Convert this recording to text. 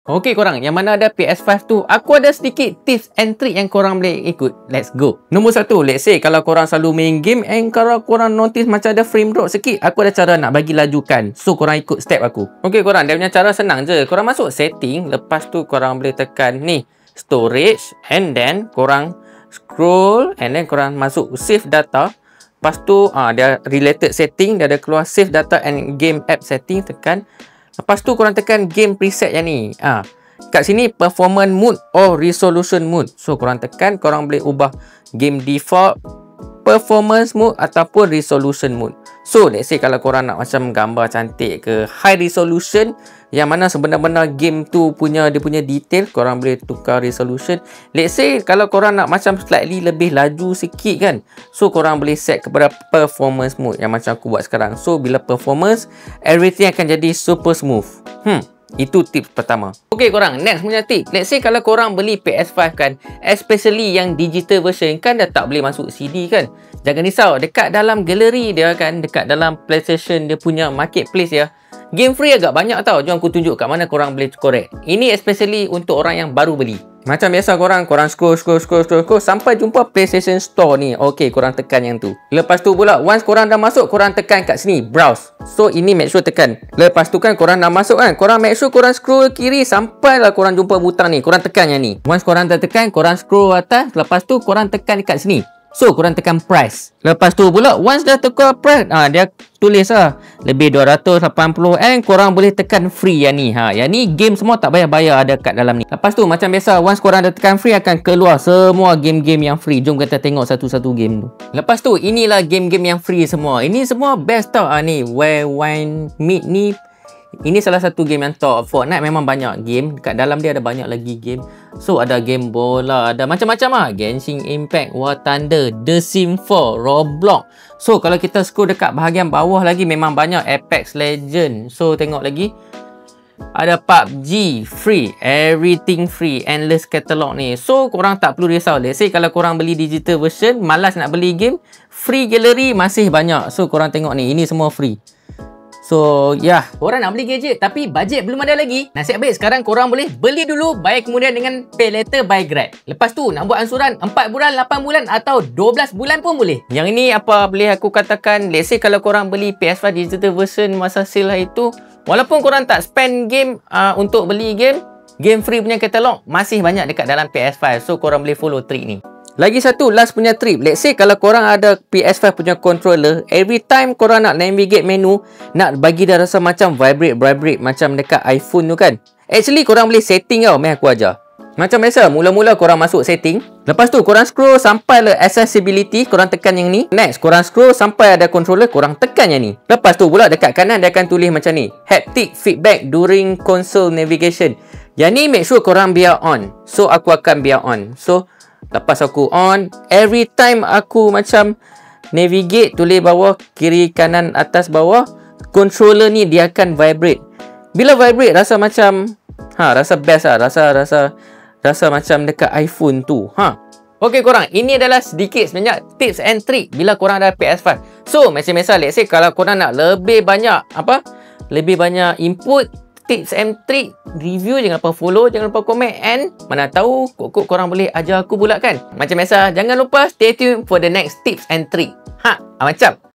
Okey korang, yang mana ada PS5 tu, aku ada sedikit tips and trick yang korang boleh ikut. Let's go. Nombor 1, let's say kalau korang selalu main game and kalau korang notice macam ada frame drop sikit, aku ada cara nak bagi lajukan. So korang ikut step aku. Okey korang, dia punya cara senang je. Korang masuk setting, lepas tu korang boleh tekan ni, storage, and then korang scroll and then korang masuk save data. Lepas tu dia related setting, dia ada keluar save data and game app setting, tekan. Lepas tu korang tekan game preset yang ni. Kat sini performance mode or resolution mode. So korang tekan, korang boleh ubah game default, performance mode ataupun resolution mode. So let's say kalau korang nak macam gambar cantik ke high resolution, yang mana sebenar-benar game tu dia punya detail, korang boleh tukar resolution. Let's say kalau korang nak macam slightly lebih laju sikit kan, so korang boleh set kepada performance mode yang macam aku buat sekarang. So bila performance, everything akan jadi super smooth. Itu tips pertama. Okey korang, next punya tip. Let's say kalau korang beli PS5 kan, especially yang digital version kan, dah tak boleh masuk CD kan. Jangan risau, dekat dalam galeri dia kan, dekat dalam PlayStation dia punya marketplace ya, game free agak banyak tau. Jom aku tunjuk kat mana korang boleh korek. Ini especially untuk orang yang baru beli. Macam biasa korang scroll sampai jumpa PlayStation Store ni. Okey, korang tekan yang tu. Lepas tu pula, once korang dah masuk, korang tekan kat sini, browse. So ini make sure tekan. Lepas tu kan korang dah masuk kan, korang make sure korang scroll kiri sampailah korang jumpa butang ni. Korang tekan yang ni. Once korang dah tekan, korang scroll atas. Lepas tu korang tekan dekat sini. So korang tekan price. Lepas tu pula, once dah tekan price, dia tulis lah lebih 280 and korang boleh tekan free yang ni. Yang ni game semua tak bayar ada kat dalam ni. Lepas tu macam biasa, once korang dah tekan free, akan keluar semua game-game yang free. Jom kita tengok satu-satu game tu. Lepas tu inilah game-game yang free semua. Ini semua best tau. Ni Where Wine Meet ni, ini salah satu game yang top. Fortnite memang banyak game. Kat dalam dia ada banyak lagi game. So ada game bola, ada macam-macam lah. Genshin Impact, War Thunder, The Sims 4, Roblox. So kalau kita scroll dekat bahagian bawah lagi, memang banyak. Apex Legend. So tengok lagi, ada PUBG free, everything free, endless catalog ni. So korang tak perlu risau. Let's say kalau korang beli digital version, malas nak beli game, free gallery masih banyak. So korang tengok ni, ini semua free. So korang nak beli gadget tapi bajet belum ada lagi, nasib baik sekarang korang boleh beli dulu, bayar kemudian dengan pay later by Grab. Lepas tu nak buat ansuran 4 bulan, 8 bulan atau 12 bulan pun boleh. Yang ini apa boleh aku katakan, let's say kalau korang beli PS5 digital version masa sale hari tu, walaupun korang tak spend game untuk beli game free punya katalog masih banyak dekat dalam PS5. So korang boleh follow trick ni. Lagi satu last punya trip. Let's say kalau korang ada PS5 punya controller, every time korang nak navigate menu, nak bagi dia rasa macam vibrate macam dekat iPhone tu kan. Actually korang boleh setting tau, meh aku ajar. Macam biasa, mula-mula korang masuk setting. Lepas tu korang scroll sampai le accessibility, korang tekan yang ni. Next, korang scroll sampai ada controller, korang tekan yang ni. Lepas tu pula dekat kanan dia akan tulis macam ni, haptic feedback during console navigation. Yang ni make sure korang biar on. So aku akan biar on. So lepas aku on, every time aku macam navigate, tulis bawah, kiri, kanan, atas, bawah, controller ni dia akan vibrate. Bila vibrate rasa macam rasa best lah, rasa macam dekat iPhone tu. Okey korang, ini adalah sedikit sebanyak tips and trick bila korang ada PS5. So macam biasa, let's say kalau korang nak lebih banyak input, tips and trick, review, jangan lupa follow, jangan lupa komen, and mana tahu kok korang boleh ajar aku pula kan. Macam biasa, jangan lupa stay tuned for the next tips and trick. Macam